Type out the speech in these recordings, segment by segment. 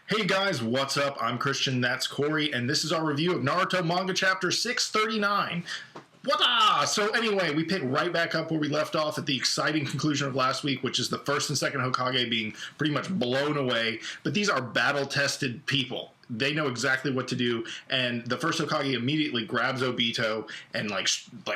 Hey guys, what's up? I'm Christian, that's Corey, and this is our review of Naruto Manga Chapter 639. Wada! So anyway, we pick right back up where we left off at the exciting conclusion of last week, which is the first and second Hokage being pretty much blown away. But these are battle-tested people. They know exactly what to do, and the first Hokage immediately grabs Obito and like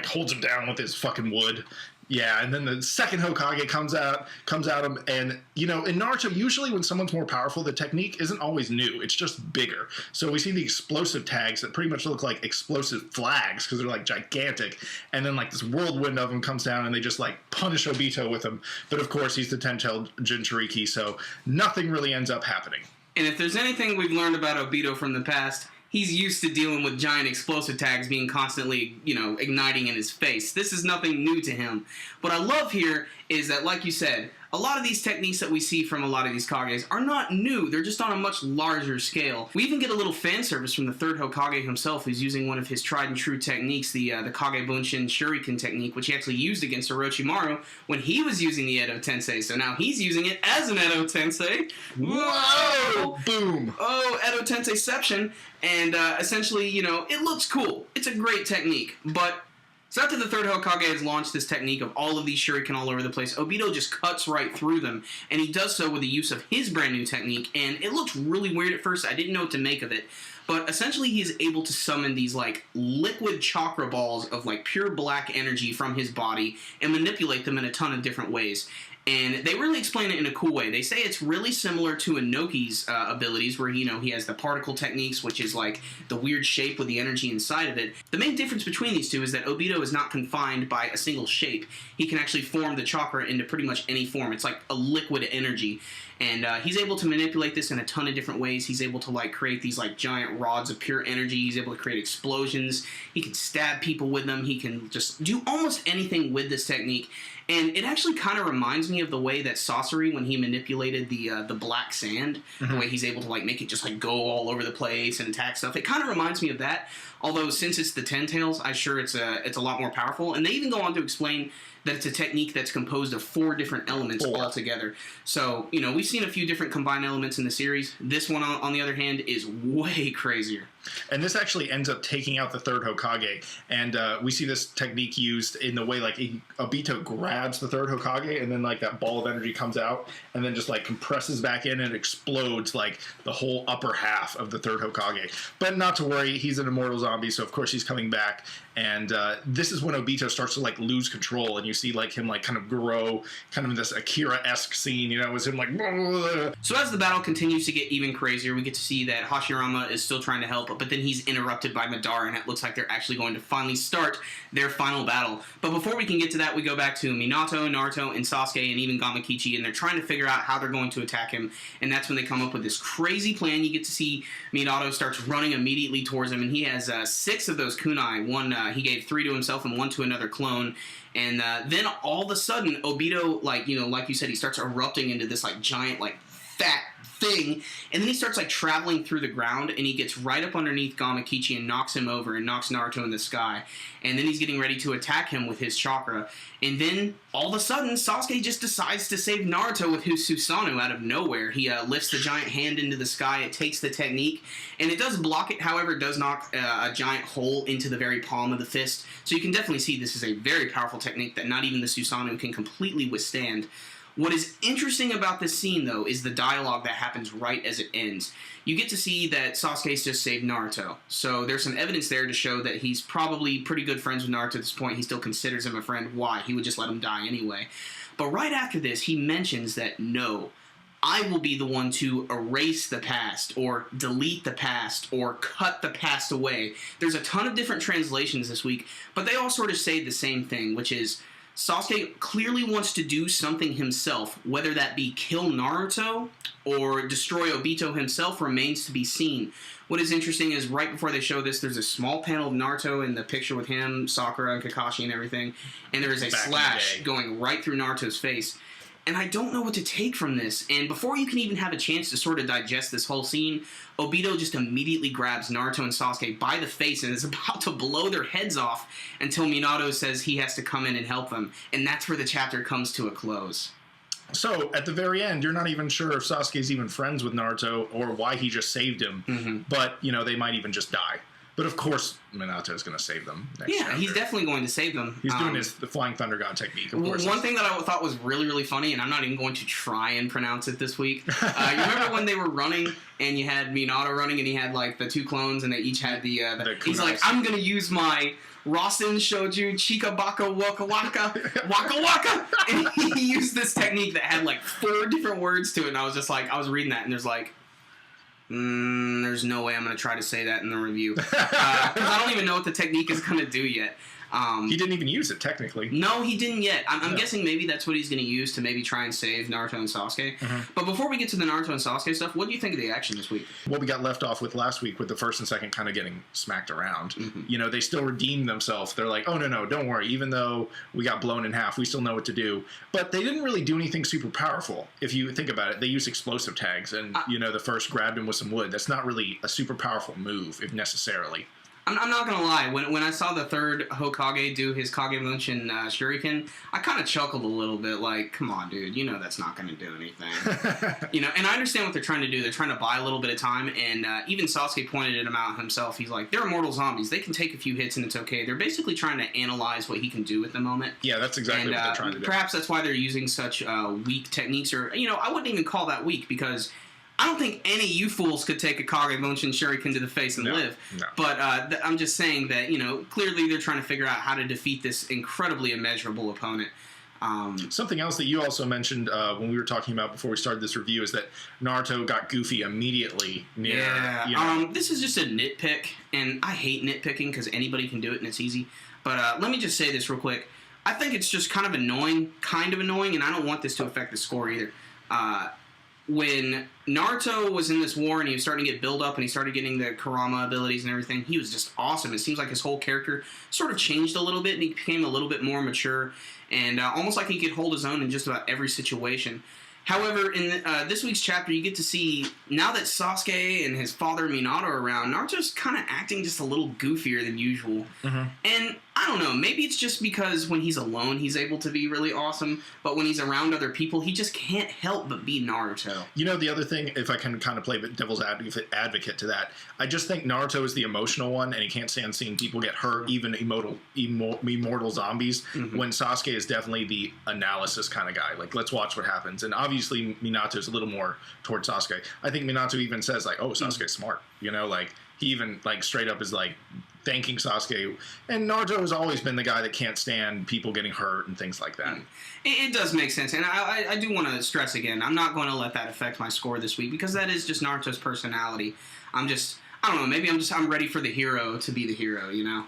holds him down with his fucking wood. Yeah, and then the second Hokage comes at him, and in Naruto, usually when someone's more powerful, the technique isn't always new; it's just bigger. So we see the explosive tags that pretty much look like explosive flags because they're like gigantic, and then like this whirlwind of them comes down, and they just like punish Obito with them. But of course, he's the 10-tailed Jinchuriki, so nothing really ends up happening. And if there's anything we've learned about Obito from the past, he's used to dealing with giant explosive tags being constantly, igniting in his face. This is nothing new to him. What I love here is that, like you said, a lot of these techniques that we see from a lot of these Kages are not new. They're just on a much larger scale. We even get a little fan service from the third Hokage himself, who's using one of his tried and true techniques, the Kage Bunshin Shuriken technique, which he actually used against Orochimaru when he was using the Edo Tensei. So now he's using it as an Edo Tensei. Whoa! Boom! Oh, Edo Tenseiception. And essentially, it looks cool. It's a great technique, but so after the third Hokage has launched this technique of all of these shuriken all over the place, Obito just cuts right through them, and he does so with the use of his brand new technique, and it looks really weird at first. I didn't know what to make of it, but essentially he is able to summon these like liquid chakra balls of like pure black energy from his body and manipulate them in a ton of different ways. And they really explain it in a cool way. They say it's really similar to Inoki's abilities, where he has the particle techniques, which is like the weird shape with the energy inside of it. The main difference between these two is that Obito is not confined by a single shape. He can actually form the chakra into pretty much any form. It's like a liquid energy. And he's able to manipulate this in a ton of different ways. He's able to like create these like giant rods of pure energy. He's able to create explosions. He can stab people with them. He can just do almost anything with this technique. And it actually kind of reminds me of the way that Sasori, when he manipulated the black sand, the way he's able to like make it just like go all over the place and attack stuff. It kind of reminds me of that. Although since it's the 10 tails, I'm sure it's a lot more powerful. And they even go on to explain that it's a technique that's composed of 4 different elements all together. So, we've seen a few different combined elements in the series. This one, on the other hand, is way crazier. And this actually ends up taking out the third Hokage. And we see this technique used in the way, like, Obito grabs the third Hokage, and then, like, that ball of energy comes out, and then just, like, compresses back in and explodes, like, the whole upper half of the third Hokage. But not to worry, he's an immortal zombie, so of course he's coming back. And this is when Obito starts to, like, lose control, and you see, like, him, like, kind of grow, kind of this Akira-esque scene, as him, like... So as the battle continues to get even crazier, we get to see that Hashirama is still trying to help, but then he's interrupted by Madara, and it looks like they're actually going to finally start their final battle. But before we can get to that, we go back to Minato, Naruto, and Sasuke, and even Gamakichi, and they're trying to figure out how they're going to attack him, and that's when they come up with this crazy plan. You get to see Minato starts running immediately towards him, and he has 6 of those kunai. One, he gave 3 to himself and 1 to another clone. And then all of a sudden, Obito, like you said, he starts erupting into this like giant, like fat thing, and then he starts like traveling through the ground, and he gets right up underneath Gamakichi and knocks him over and knocks Naruto in the sky. And then he's getting ready to attack him with his chakra. And then all of a sudden, Sasuke just decides to save Naruto with his Susanoo out of nowhere. He lifts the giant hand into the sky. It takes the technique, and it does block it. However, it does knock a giant hole into the very palm of the fist. So you can definitely see this is a very powerful technique that not even the Susanoo can completely withstand. What is interesting about this scene, though, is the dialogue that happens right as it ends. You get to see that Sasuke's just saved Naruto. So there's some evidence there to show that he's probably pretty good friends with Naruto at this point. He still considers him a friend. Why? He would just let him die anyway. But right after this, he mentions that, no, I will be the one to erase the past, or delete the past, or cut the past away. There's a ton of different translations this week, but they all sort of say the same thing, which is Sasuke clearly wants to do something himself. Whether that be kill Naruto or destroy Obito himself remains to be seen. What is interesting is right before they show this, there's a small panel of Naruto in the picture with him, Sakura, and Kakashi and everything, and there is a slash going right through Naruto's face. And I don't know what to take from this. And before you can even have a chance to sort of digest this whole scene, Obito just immediately grabs Naruto and Sasuke by the face and is about to blow their heads off until Minato says he has to come in and help them. And that's where the chapter comes to a close. So at the very end, you're not even sure if Sasuke's even friends with Naruto or why he just saved him. But they might even just die. But of course, Minato's going to save them next chapter. He's definitely going to save them. He's doing the Flying Thunder God technique, of course. One thing that I thought was really, really funny, and I'm not even going to try and pronounce it this week. You remember when they were running, and you had Minato running, and he had, like, the two clones, and they each had the he's like, I'm going to use my Rasen Shoju Chika Baka Waka Waka Waka Waka. And he used this technique that had, like, 4 different words to it, and I was just like, I was reading that, and there's like, there's no way I'm going to try to say that in the review. Because I don't even know what the technique is going to do yet. He didn't even use it, technically. No, he didn't yet. I'm guessing maybe that's what he's going to use to maybe try and save Naruto and Sasuke. But before we get to the Naruto and Sasuke stuff, what do you think of the action this week? What we got left off with last week with the first and second kind of getting smacked around. They still redeemed themselves. They're like, oh, no, don't worry. Even though we got blown in half, we still know what to do. But they didn't really do anything super powerful. If you think about it, they used explosive tags. And, the first grabbed him with some wood. That's not really a super powerful move, if necessarily. I'm not going to lie. When I saw the third Hokage do his Kagebunshin Shuriken, I kind of chuckled a little bit like, come on, dude, that's not going to do anything. And I understand what they're trying to do. They're trying to buy a little bit of time, and even Sasuke pointed it out himself. He's like, they're immortal zombies. They can take a few hits and it's okay. They're basically trying to analyze what he can do at the moment. Yeah, that's exactly what they're trying to do. Perhaps that's why they're using such weak techniques, or, I wouldn't even call that weak, because I don't think any of you fools could take a Kagebunshin Shuriken to the face and live. No. But I'm just saying that, clearly they're trying to figure out how to defeat this incredibly immeasurable opponent. Something else that you also mentioned when we were talking about before we started this review is that Naruto got goofy immediately near. Yeah. This is just a nitpick, and I hate nitpicking because anybody can do it and it's easy. But let me just say this real quick. I think it's just kind of annoying, and I don't want this to affect the score either. When Naruto was in this war and he was starting to get build up and he started getting the Kurama abilities and everything, he was just awesome. It seems like his whole character sort of changed a little bit and he became a little bit more mature and almost like he could hold his own in just about every situation. However, in this week's chapter, you get to see, now that Sasuke and his father Minato are around, Naruto's kind of acting just a little goofier than usual. And I don't know, maybe it's just because when he's alone, he's able to be really awesome, but when he's around other people, he just can't help but be Naruto. The other thing, if I can kind of play devil's advocate to that, I just think Naruto is the emotional one, and he can't stand seeing people get hurt, even immortal zombies, when Sasuke is definitely the analysis kind of guy. Like, let's watch what happens. And obviously, Minato's a little more towards Sasuke. I think Minato even says, like, oh, Sasuke's smart. He even, like, straight up is, like, thanking Sasuke. And Naruto has always been the guy that can't stand people getting hurt and things like that. It does make sense. And I do want to stress again, I'm not going to let that affect my score this week because that is just Naruto's personality. I don't know, maybe I'm ready for the hero to be the hero, Yeah,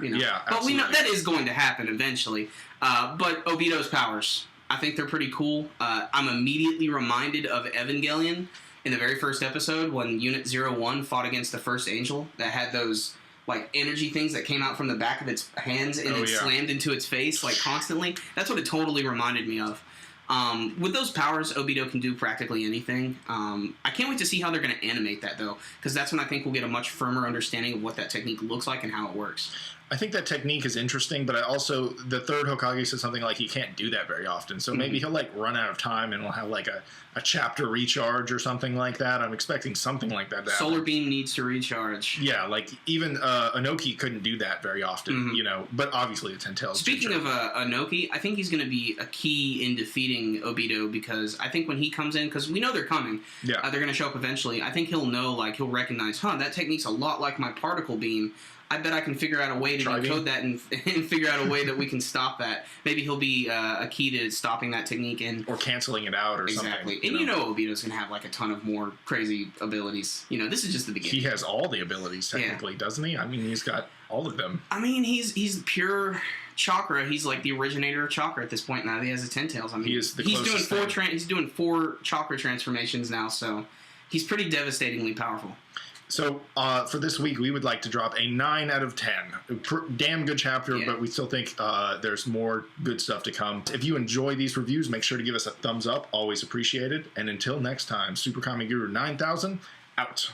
But absolutely. we know that is going to happen eventually. But Obito's powers, I think they're pretty cool. I'm immediately reminded of Evangelion in the very first episode when Unit 01 fought against the first angel that had those like energy things that came out from the back of its hands and slammed into its face like constantly. That's what it totally reminded me of. With those powers, Obito can do practically anything. I can't wait to see how they're going to animate that though, because that's when I think we'll get a much firmer understanding of what that technique looks like and how it works. I think that technique is interesting, but the third Hokage said something like he can't do that very often. So maybe he'll like run out of time and we'll have like a chapter recharge or something like that. I'm expecting something like that to happen. Solar Beam needs to recharge. Yeah, like even Inoki couldn't do that very often, but obviously it's entails. Speaking of Inoki, I think he's going to be a key in defeating Obito because I think when he comes in, because we know they're coming, they're going to show up eventually. I think he'll recognize, that technique's a lot like my particle beam. I bet I can figure out a way to decode that and figure out a way that we can stop that. Maybe he'll be a key to stopping that technique or canceling it out or something. Exactly. And Obito's going to have like a ton of more crazy abilities. This is just the beginning. He has all the abilities technically, doesn't he? I mean, he's got all of them. I mean, he's pure chakra. He's like the originator of chakra at this point now. He has a 10 tails. I mean, he's doing 4 chakra transformations now, so he's pretty devastatingly powerful. So for this week, we would like to drop a 9 out of 10. Damn good chapter, but we still think there's more good stuff to come. If you enjoy these reviews, make sure to give us a thumbs up. Always appreciated. And until next time, Super Comic Guru 9000 out.